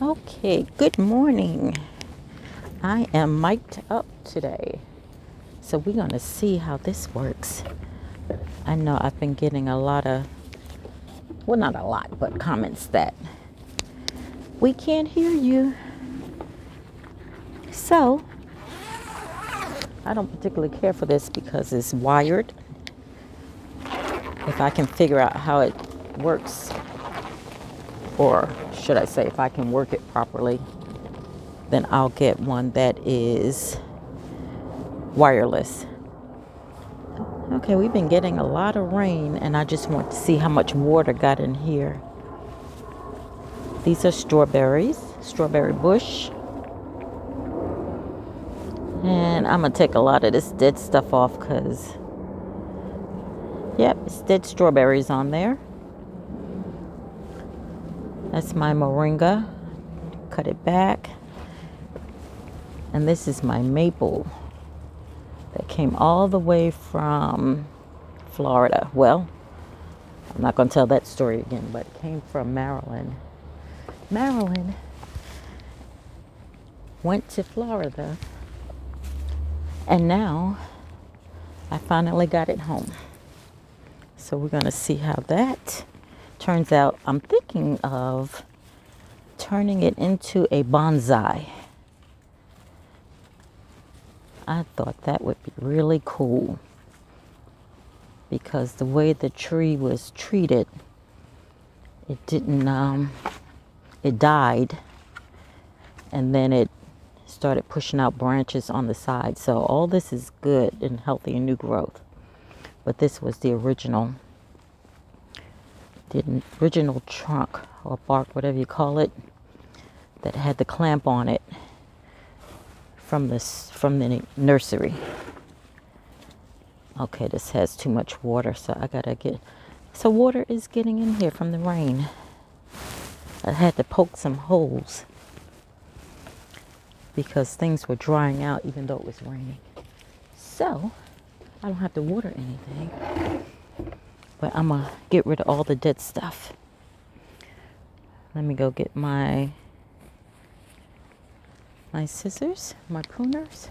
Okay, good morning. I am mic'd up today. So we're going to see how this works. I know I've been getting a lot of, well, not a lot, but comments that we can't hear you. So I don't particularly care for this because it's wired. If I can figure out how it works, or should I say, if I can work it properly, then I'll get one that is wireless. Okay, we've been getting a lot of rain, and I just want to see how much water got in here. These are strawberries, strawberry bush. And I'm going to take a lot of this dead stuff off because, yep, it's dead strawberries on there. That's my moringa. Cut it back. And this is my maple that came all the way from Florida. Well, I'm not going to tell that story again, but it came from Maryland. Maryland went to Florida, and now I finally got it home. So we're going to see how that turns out. I'm thinking of turning it into a bonsai. I thought that would be really cool because the way the tree was treated, it didn't, it died, and then it started pushing out branches on the side. So all this is good and healthy and new growth. But this was the original trunk or bark, whatever you call it, that had the clamp on it from the nursery. Okay, this has too much water, so I gotta so water is getting in here from the rain. I had to poke some holes because things were drying out even though it was raining. So I don't have to water anything, but I'm gonna get rid of all the dead stuff. Let me go get my scissors, my pruners.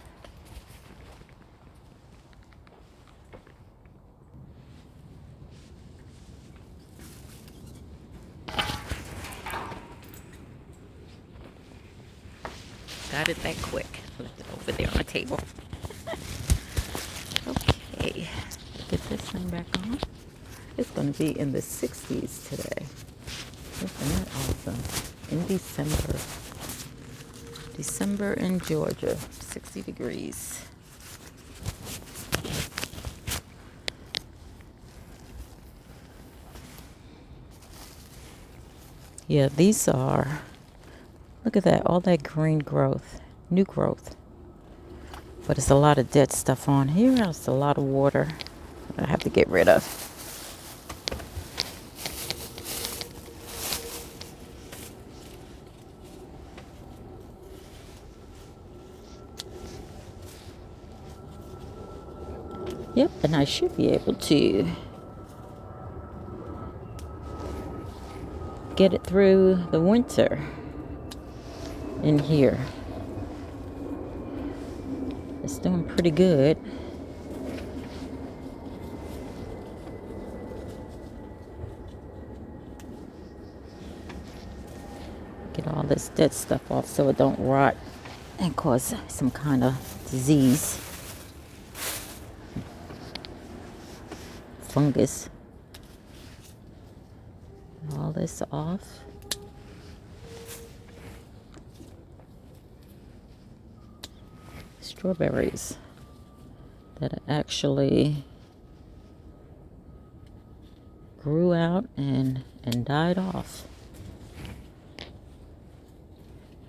Got it that quick. Left it over there on the table. Okay, get this thing back on. It's going to be in the 60s today. Isn't that awesome? In December. December in Georgia, 60 degrees. Yeah, these are, look at that, all that green growth, new growth. But it's a lot of dead stuff on here. It's a lot of water I have to get rid of. Yep, and I should be able to get it through the winter in here. It's doing pretty good. Get all this dead stuff off so it don't rot and cause some kind of disease. Fungus. All this off. Strawberries that actually grew out and died off.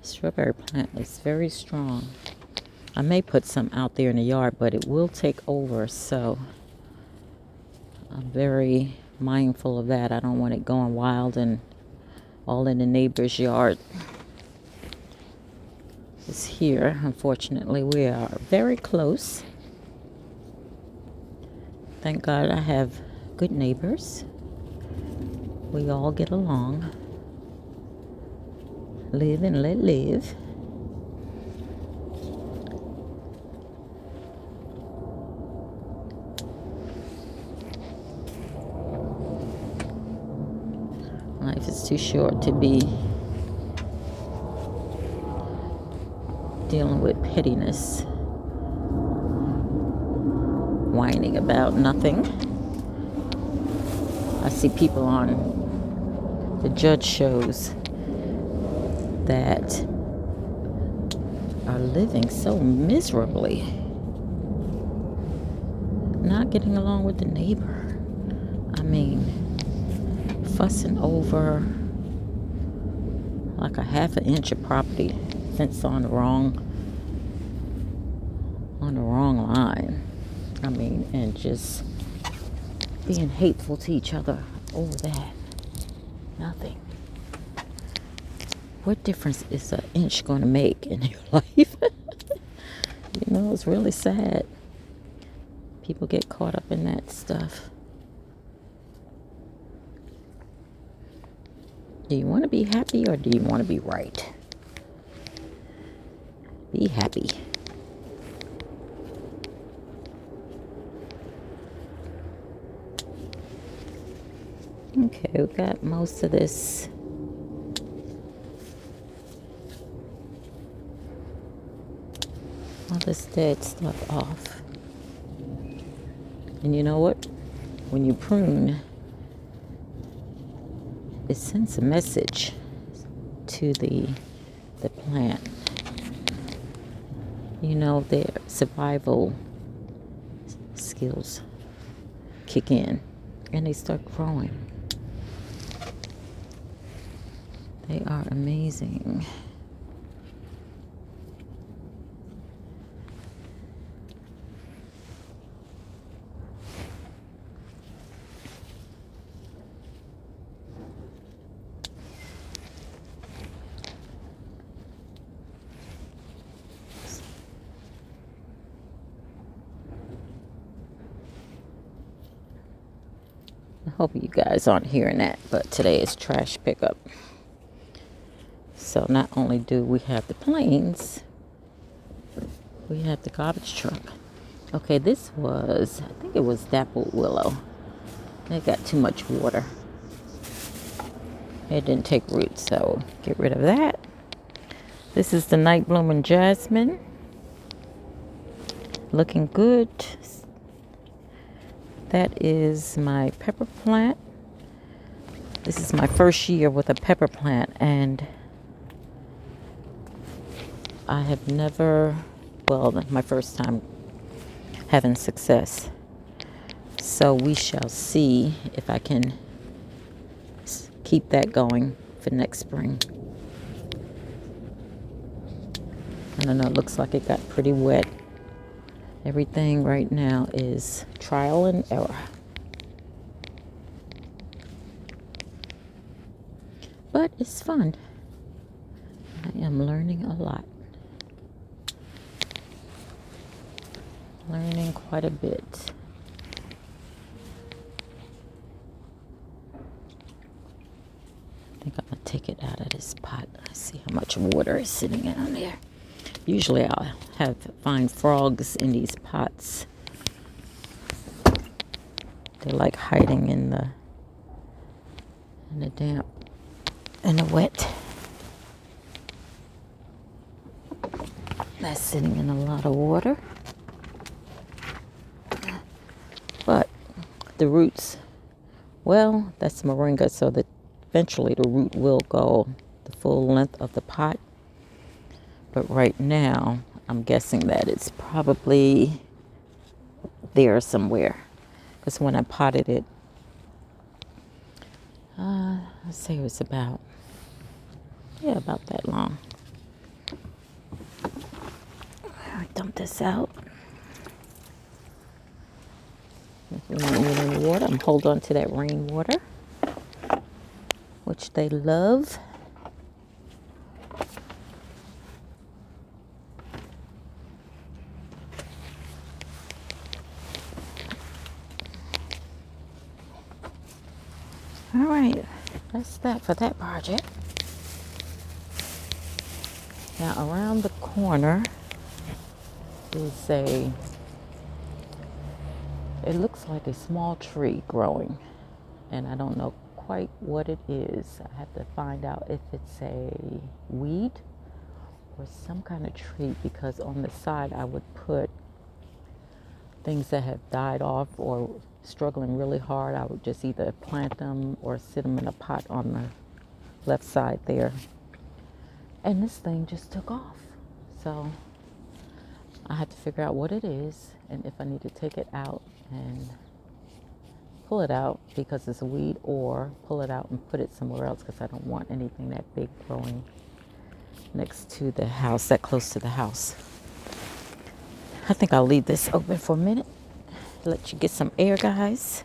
Strawberry plant is very strong. I may put some out there in the yard, but it will take over, so I'm very mindful of that. I don't want it going wild and all in the neighbor's yard. It's here. Unfortunately, we are very close. Thank God I have good neighbors. We all get along. Live and let live. Life is too short to be dealing with pettiness, whining about nothing. I see people on the judge shows that are living so miserably, not getting along with the neighbor. I mean, fussing over like a half an inch of property fence on the wrong line. I mean, and just being hateful to each other over that. Nothing. What difference is an inch going to make in your life? It's really sad. People get caught up in that stuff. Do you want to be happy or do you want to be right? Be happy. Okay, we got most of this. All this dead stuff off. And you know what? When you prune, it sends a message to the plant. Their survival skills kick in and they start growing. They are amazing. I hope you guys aren't hearing that, but today is trash pickup. So not only do we have the planes, we have the garbage truck. Okay, this was, I think it was dappled willow. It got too much water. It didn't take root, so get rid of that. This is the night blooming jasmine. Looking good. That is my pepper plant. This is my first year with a pepper plant, and I have never, my first time having success. So we shall see if I can keep that going for next spring. I don't know, it looks like it got pretty wet. Everything right now is trial and error. But it's fun. I am learning a lot. Learning quite a bit. I think I'm going to take it out of this pot. I see how much water is sitting in there. Usually I'll find frogs in these pots. They're like hiding in the damp and the wet. That's sitting in a lot of water. But the roots, that's moringa, so that eventually the root will go the full length of the pot. But right now, I'm guessing that it's probably there somewhere. Because when I potted it, I'd say it was about that long. I dump this out. If you want any water, I'm hold on to that rainwater, which they love. All right, that's that for that project. Now around the corner is it looks like a small tree growing, and I don't know quite what it is. I have to find out if it's a weed or some kind of tree, because on the side I would put things that have died off or struggling really hard. I would just either plant them or sit them in a pot on the left side there. And this thing just took off. So I had to figure out what it is and if I need to take it out and pull it out because it's a weed, or pull it out and put it somewhere else because I don't want anything that big growing next to the house, that close to the house. I think I'll leave this open for a minute, let you get some air, guys.